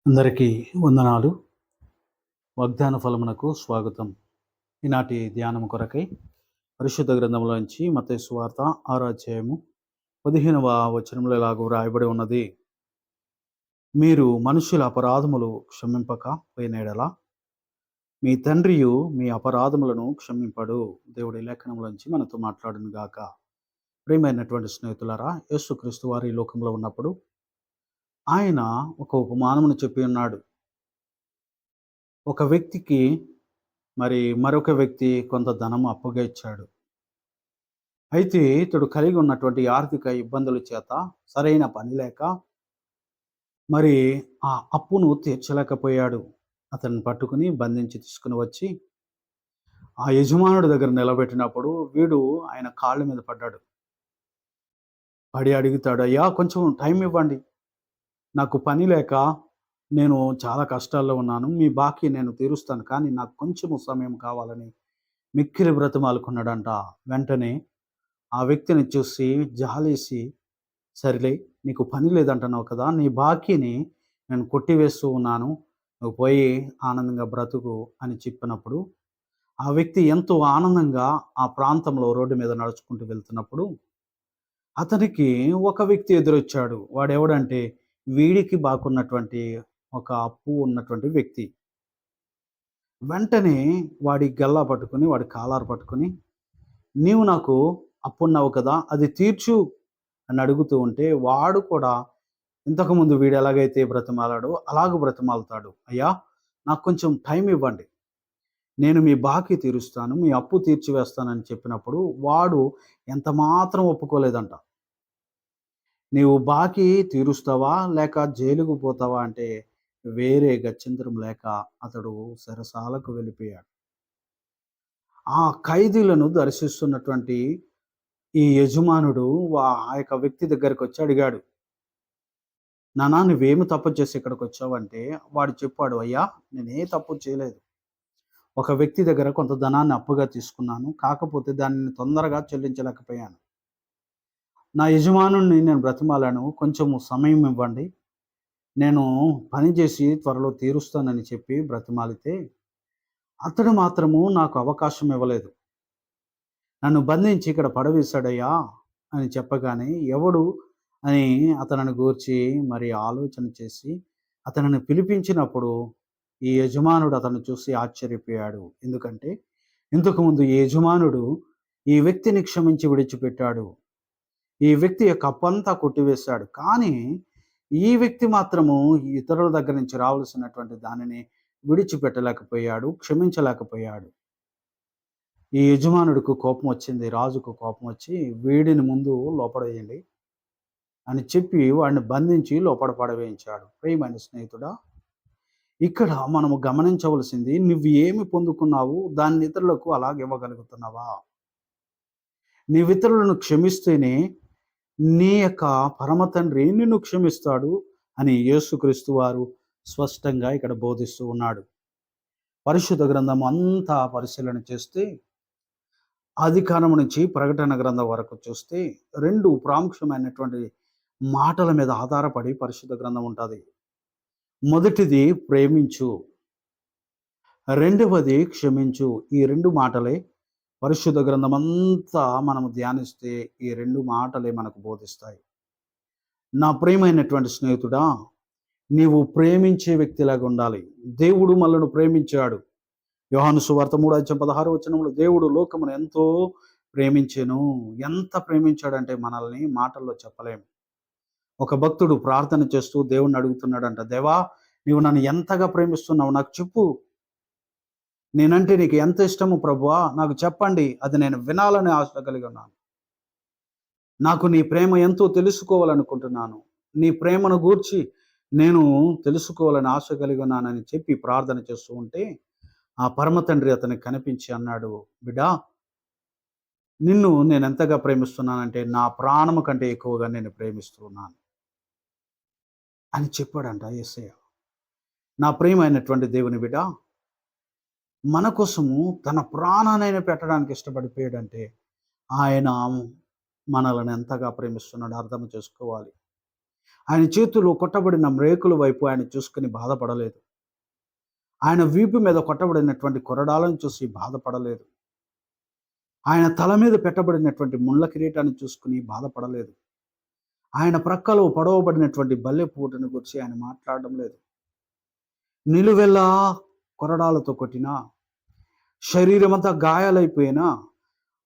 అందరికీ వందనాలు. వాగ్దాన ఫలమునకు స్వాగతం. ఈనాటి ధ్యానము కొరకై పరిశుద్ధ గ్రంథంలోంచి మత్తయి సువార్త 6వ అధ్యాయము 15వ వచనంలో ఇలాగ వ్రాయబడి ఉన్నది. మీరు మనుషుల అపరాధములు క్షమింపక పోయిన యెడల మీ తండ్రియు మీ అపరాధములను క్షమింపడు. దేవుడి లేఖనంలోంచి మనతో మాట్లాడును గాక. ప్రియమైనటువంటి స్నేహితులారా, యేసుక్రీస్తు వారు ఈ లోకంలో ఉన్నప్పుడు ఆయన ఒక ఉపమానమును చెప్పి ఉన్నాడు. ఒక వ్యక్తికి మరొక వ్యక్తి కొంత ధనం అప్పుగా ఇచ్చాడు. అయితే ఇతడు కలిగి ఉన్నటువంటి ఆర్థిక ఇబ్బందుల చేత సరైన పని లేక మరి ఆ అప్పును తీర్చలేకపోయాడు. అతన్ని పట్టుకుని బంధించి తీసుకుని వచ్చి ఆ యజమానుడి దగ్గర నిలబెట్టినప్పుడు వీడు ఆయన కాళ్ళ మీద పడ్డాడు. పడి అడుగుతాడు, అయ్యా కొంచెం టైం ఇవ్వండి, నాకు పని లేక నేను చాలా కష్టాల్లో ఉన్నాను, మీ బాకీ నేను తీరుస్తాను, కానీ నాకు కొంచెము సమయం కావాలని మిక్కిలి బ్రతిమాలుకున్నాడంట. వెంటనే ఆ వ్యక్తిని చూసి జాలేసి, సరేలే నీకు పని లేదంటున్నావు కదా, నీ బాకీని నేను కొట్టివేస్తూ ఉన్నాను, నువ్వు పోయి ఆనందంగా బ్రతుకు అని చెప్పినప్పుడు ఆ వ్యక్తి ఎంతో ఆనందంగా ఆ ప్రాంతంలో రోడ్డు మీద నడుచుకుంటూ వెళ్తున్నప్పుడు అతనికి ఒక వ్యక్తి ఎదురొచ్చాడు. వాడెవడంటే వీడికి బాకున్నటువంటి ఒక అప్పు ఉన్నటువంటి వ్యక్తి. వెంటనే వాడి గల్లా పట్టుకొని, వాడి కాలర్ పట్టుకొని, నీవు నాకు అప్పున్నావు కదా, అది తీర్చు అని అడుగుతూ ఉంటే వాడు కూడా ఇంతకుముందు వీడు ఎలాగైతే బ్రతిమాలాడో అలాగ బ్రతిమాలుతాడు. అయ్యా నాకు కొంచెం టైం ఇవ్వండి, నేను మీ బాకీ తీరుస్తాను, మీ అప్పు తీర్చివేస్తానని చెప్పినప్పుడు వాడు ఎంత మాత్రం ఒప్పుకోలేదంట. నీవు బాకీ తీరుస్తావా లేక జైలుకు పోతావా అంటే వేరే గత్యంతరం లేక అతడు చెరసాలకు వెళ్ళిపోయాడు. ఆ ఖైదీలను దర్శిస్తున్నటువంటి ఈ యజమానుడు ఆ యొక్క వ్యక్తి దగ్గరికి వచ్చి అడిగాడు, నానా నువ్వేమి తప్పు చేసి ఇక్కడికి వచ్చావంటే వాడు చెప్పాడు, అయ్యా నేనే తప్పు చేయలేదు, ఒక వ్యక్తి దగ్గర కొంత ధనాన్ని అప్పుగా తీసుకున్నాను, కాకపోతే దానిని తొందరగా చెల్లించలేకపోయాను. నా యజమానుడిని నేను బ్రతిమాలాను, కొంచెము సమయం ఇవ్వండి, నేను పని చేసి త్వరలో తీరుస్తానని చెప్పి బ్రతిమాలితే అతడు మాత్రము నాకు అవకాశం ఇవ్వలేదు. నన్ను బంధించి ఇక్కడ పడవేశాడయ్యా అని చెప్పగానే ఎవడు అని అతనిని గూర్చి ఆలోచన చేసి అతనిని పిలిపించినప్పుడు ఈ యజమానుడు అతన్ని చూసి ఆశ్చర్యపోయాడు. ఎందుకంటే ఇంతకుముందు ఈ యజమానుడు ఈ వ్యక్తిని క్షమించి విడిచిపెట్టాడు. ఈ వ్యక్తి యొక్క అప్పంతా కొట్టివేశాడు. కానీ ఈ వ్యక్తి మాత్రము ఇతరుల దగ్గర నుంచి రావాల్సినటువంటి దానిని విడిచిపెట్టలేకపోయాడు, క్షమించలేకపోయాడు. ఈ యజమానుడికి కోపం వచ్చింది, రాజుకు కోపం వచ్చి వీడిని ముందు లోపడేయండి అని చెప్పి వాడిని బంధించి లోపల పడవేయించాడు. ప్రియమైన స్నేహితుడా, ఇక్కడ మనము గమనించవలసింది, నువ్వు ఏమి పొందుకున్నావు దాన్ని ఇతరులకు అలాగే ఇవ్వగలుగుతున్నావా? నీవు ఇతరులను క్షమిస్తేనే నీ యొక్క పరమ తండ్రి నిన్ను క్షమిస్తాడు అని యేసుక్రీస్తు వారు స్పష్టంగా ఇక్కడ బోధిస్తూ ఉన్నాడు. పరిశుద్ధ గ్రంథం అంతా పరిశీలన చేస్తే ఆదికాండం నుంచి ప్రకటన గ్రంథం వరకు చూస్తే రెండు ప్రాముఖ్యమైనటువంటి మాటల మీద ఆధారపడి పరిశుద్ధ గ్రంథం ఉంటుంది. మొదటిది ప్రేమించు, రెండవది క్షమించు. ఈ రెండు మాటలే పరిశుద్ధ గ్రంథం అంతా మనము ధ్యానిస్తే ఈ రెండు మాటలే మనకు బోధిస్తాయి. నా ప్రియమైనటువంటి స్నేహితుడా, నీవు ప్రేమించే వ్యక్తిలాగా ఉండాలి. దేవుడు మనల్ని ప్రేమించాడు. యోహాను సువార్త 3:16 దేవుడు లోకమును ఎంతో ప్రేమించెను. ఎంత ప్రేమించాడంటే మనల్ని మాటల్లో చెప్పలేము. ఒక భక్తుడు ప్రార్థన చేస్తూ దేవుణ్ణి అడుగుతున్నాడంట, దేవా నీవు నన్ను ఎంతగా ప్రేమిస్తున్నావు నాకు చెప్పు, నేనంటే నీకు ఎంత ఇష్టము ప్రభువా, నాకు చెప్పండి, అది నేను వినాలని ఆశ కలిగి ఉన్నాను. నాకు నీ ప్రేమ ఎంతో తెలుసుకోవాలనుకుంటున్నాను, నీ ప్రేమను గూర్చి నేను తెలుసుకోవాలని ఆశ కలిగి ఉన్నానని చెప్పి ప్రార్థన చేస్తూ ఉంటే ఆ పరమ తండ్రి అతనికి కనిపించి అన్నాడు, బిడ్డా నిన్ను నేను ఎంతగా ప్రేమిస్తున్నానంటే నా ప్రాణము కంటే ఎక్కువగా నేను ప్రేమిస్తున్నాను అని చెప్పాడంట యేసయ్య. నా ప్రియమైనటువంటి దేవుని బిడ్డ, మన కోసము తన ప్రాణాన్ని పెట్టడానికి ఇష్టపడిపోయాడంటే ఆయన మనల్ని ఎంతగా ప్రేమిస్తున్నాడో అర్థం చేసుకోవాలి. ఆయన చేతులు కొట్టబడిన మ్రేకుల వైపు ఆయన చూసుకుని బాధపడలేదు. ఆయన వీపు మీద కొట్టబడినటువంటి కొరడాలను చూసి బాధపడలేదు. ఆయన తల మీద పెట్టబడినటువంటి ముళ్ళ కిరీటాన్ని చూసుకుని బాధపడలేదు. ఆయన ప్రక్కలో పొడవబడినటువంటి బల్లె పూటను గురించి ఆయన మాట్లాడడం లేదు. నిలువెల్లా కొరడాలతో కొట్టినా, శరీరం అంతా గాయాలైపోయినా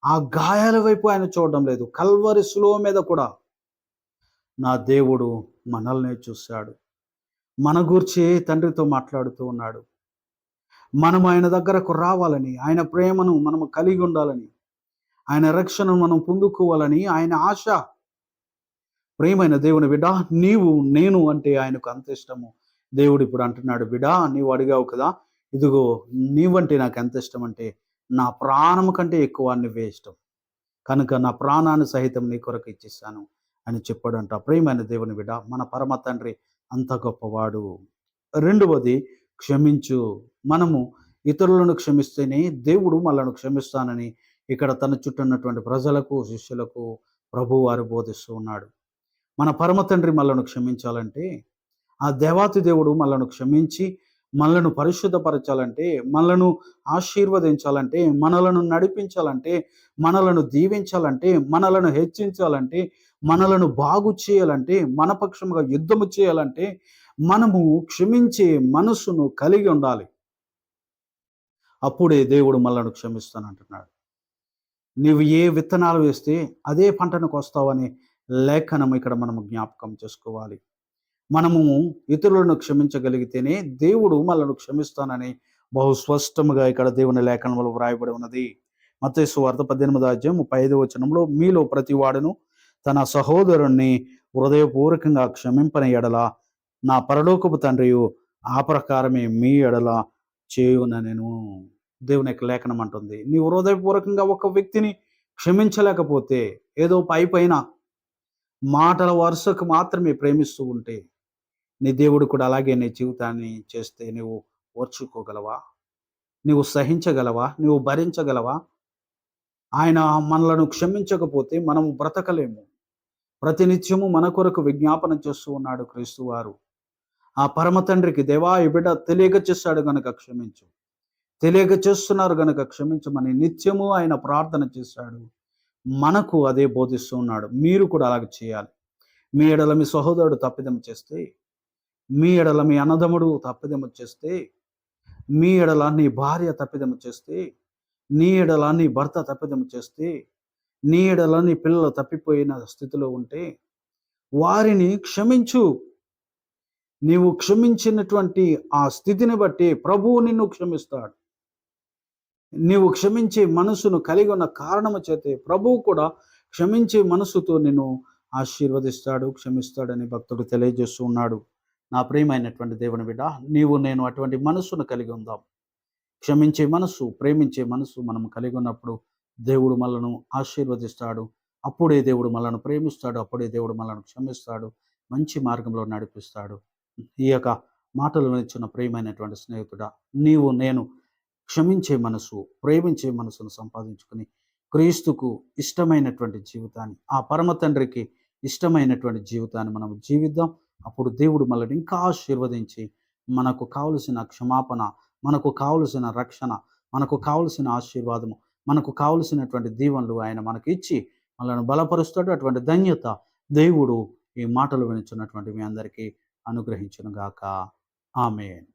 ఆ గాయాల వైపు ఆయన చూడడం లేదు. కల్వరి శిలువ మీద కూడా నా దేవుడు మనల్నే చూశాడు. మన గూర్చి తండ్రితో మాట్లాడుతూ ఉన్నాడు. మనం ఆయన దగ్గరకు రావాలని, ఆయన ప్రేమను మనము కలిగి ఉండాలని, ఆయన రక్షణను మనం పొందుకోవాలని ఆయన ఆశ. ప్రియమైన దేవుని బిడ్డ, నీవు నేను అంటే ఆయనకు అంత ఇష్టము. దేవుడు ఇప్పుడు అంటున్నాడు, బిడ్డ నీవు అడిగావు కదా, ఇదిగో నీవంటే నాకు ఎంత ఇష్టం అంటే నా ప్రాణము కంటే ఎక్కువ నువ్వే ఇష్టం, కనుక నా ప్రాణాన్ని సహితం నీ కొరకు ఇచ్చిస్తాను అని చెప్పాడంట. ప్రియమైన దేవుని బిడ్డ, మన పరమ తండ్రి అంత గొప్పవాడు. రెండవది, క్షమించు. మనము ఇతరులను క్షమిస్తేనే దేవుడు మనలను క్షమిస్తానని ఇక్కడ తన చుట్టూ ఉన్నటువంటి ప్రజలకు, శిష్యులకు ప్రభువారు బోధిస్తూ ఉన్నాడు. మన పరమ తండ్రి మనలను క్షమించాలంటే, ఆ దేవాతి దేవుడు మనలను క్షమించి మనలను పరిశుద్ధపరచాలంటే, మనలను ఆశీర్వదించాలంటే, మనలను నడిపించాలంటే, మనలను దీవించాలంటే, మనలను హెచ్చించాలంటే, మనలను బాగు చేయాలంటే, మన పక్షముగా యుద్ధము చేయాలంటే మనము క్షమించే మనసును కలిగి ఉండాలి. అప్పుడే దేవుడు మనలను క్షమిస్తానంటున్నాడు. నీవు ఏ విత్తనాలు వేస్తే అదే పంటను కోస్తావని లేఖనం ఇక్కడ మనము జ్ఞాపకం చేసుకోవాలి. మనము ఇతరులను క్షమించగలిగితేనే దేవుడు మనలను క్షమిస్తానని బహు స్పష్టముగా ఇక్కడ దేవుని లేఖనంలో వ్రాయబడి ఉన్నది. మత్తయి సువార్త 18:35 మీలో ప్రతి వాడును తన సహోదరుణ్ణి హృదయపూర్వకంగా క్షమింపని ఎడల నా పరలోకపు తండ్రియు ఆ ప్రకారమే మీ ఎడల చేయుననెను. దేవుని యొక్క లేఖనం అంటుంది, నీ హృదయపూర్వకంగా ఒక వ్యక్తిని క్షమించలేకపోతే, ఏదో పైన మాటల వరుసకు మాత్రమే ప్రేమిస్తూ ఉంటే, నీ దేవుడు కూడా అలాగే నీ జీవితాన్ని చేస్తే నువ్వు ఓర్చుకోగలవా? నువ్వు సహించగలవా? నువ్వు భరించగలవా? ఆయన మనలను క్షమించకపోతే మనము బ్రతకలేము. ప్రతినిత్యము మన కొరకు విజ్ఞాపన చేస్తూ ఉన్నాడు క్రీస్తు వారు. ఆ పరమ తండ్రికి, దేవా ఈ బిడ్డ తెలియక చేస్తాడు గనుక క్షమించు, తెలియక చేస్తున్నారు గనుక క్షమించమని నిత్యము ఆయన ప్రార్థన చేశాడు. మనకు అదే బోధిస్తూ ఉన్నాడు. మీరు కూడా అలాగే చేయాలి. మీ ఎడల మీ సహోదరుడు తప్పిదం చేస్తే, మీ ఎడల మీ అన్నదమ్ముడు తప్పిదము చేస్తే, మీ ఎడల నీ భార్య తప్పిదము చేస్తే, నీ ఎడల నీ భర్త తప్పిదము చేస్తే, నీ ఎడల నీ పిల్లలు తప్పిపోయిన స్థితిలో ఉంటే వారిని క్షమించు. నీవు క్షమించినటువంటి ఆ స్థితిని బట్టి ప్రభువు నిన్ను క్షమిస్తాడు. నీవు క్షమించే మనసును కలిగి ఉన్న కారణము చేతే ప్రభువు కూడా క్షమించే మనసుతో నిన్ను ఆశీర్వదిస్తాడు, క్షమిస్తాడని భక్తుడు తెలియజేస్తూ ఉన్నాడు. నా ప్రియమైనటువంటి దేవుని బిడ్డ, నీవు నేను అటువంటి మనసును కలిగి ఉందాం. క్షమించే మనసు, ప్రేమించే మనసు మనం కలిగి ఉన్నప్పుడు దేవుడు మనలను ఆశీర్వదిస్తాడు. అప్పుడే దేవుడు మనలను ప్రేమిస్తాడు, అప్పుడే దేవుడు మనలను క్షమిస్తాడు, మంచి మార్గంలో నడిపిస్తాడు. ఈ యొక్క మాటలు వినిచున్న ప్రియమైనటువంటి స్నేహితుడా, నీవు నేను క్షమించే మనసు, ప్రేమించే మనసును సంపాదించుకుని క్రీస్తుకు ఇష్టమైనటువంటి జీవితాన్ని, ఆ పరమ తండ్రికి ఇష్టమైనటువంటి జీవితాన్ని మనం జీవిద్దాం. అప్పుడు దేవుడు మనల్ని ఇంకా ఆశీర్వదించి మనకు కావలసిన క్షమాపణ, మనకు కావలసిన రక్షణ, మనకు కావలసిన ఆశీర్వాదము, మనకు కావలసినటువంటి దీవెనలు ఆయన మనకి ఇచ్చి మనల్ని బలపరుస్తాడు. అటువంటి ధన్యత దేవుడు ఈ మాటలు వినిచున్నటువంటి మీ అందరికీ అనుగ్రహించును గాక. ఆమేన్.